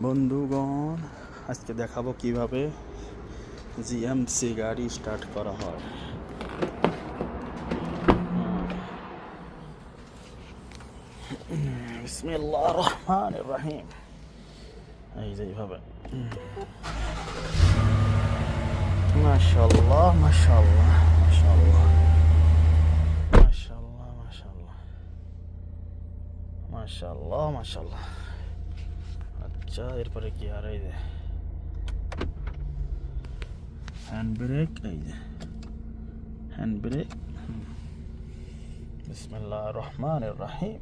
বন্ধুগণ, আজকে দেখাবো কিভাবে জিএমসি গাড়ি স্টার্ট করা হয়। বিসমিল্লাহির রহমানির রহিম। এই যে এইভাবে, মাশাআল্লাহ মাশাআল্লাহ মাশাআল্লাহ মাশাআল্লাহ মাশাআল্লাহ মাশাআল্লাহ মাশাআল্লাহ। আচ্ছা, এরপরে কি আর এই যে হ্যান্ড ব্রেক, এই যে হ্যান্ড ব্রেক। বিসমিল্লাহির রহমানির রহিম।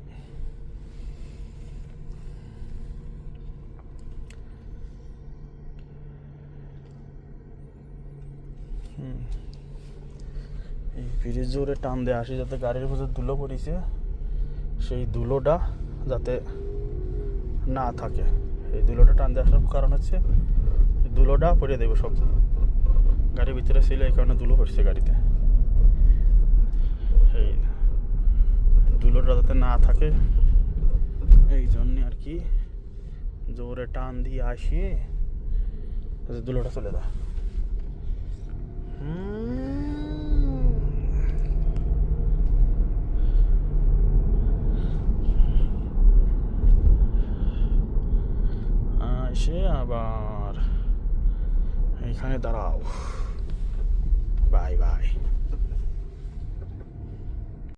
এই ফ্রিজ জোরে টান দিয়ে আসি যাতে গাড়ির ভিতরে ধুলো পড়িছে সেই ধুলোটা যাতে না থাকে। এই ধুলোটা টান দিয়ে আসার কারণ হচ্ছে ধুলোটা পড়িয়ে দেবে সব গাড়ির ভিতরে ছিল, এই কারণে ধুলো পড়ছে গাড়িতে। এই ধুলোটা যাতে না থাকে এই জন্যে আর কি জোরে টান দিয়ে আসিয়ে ধুলোটা চলে যায়। সে আবার এইখানে দাঁড়াও, বাই বাই।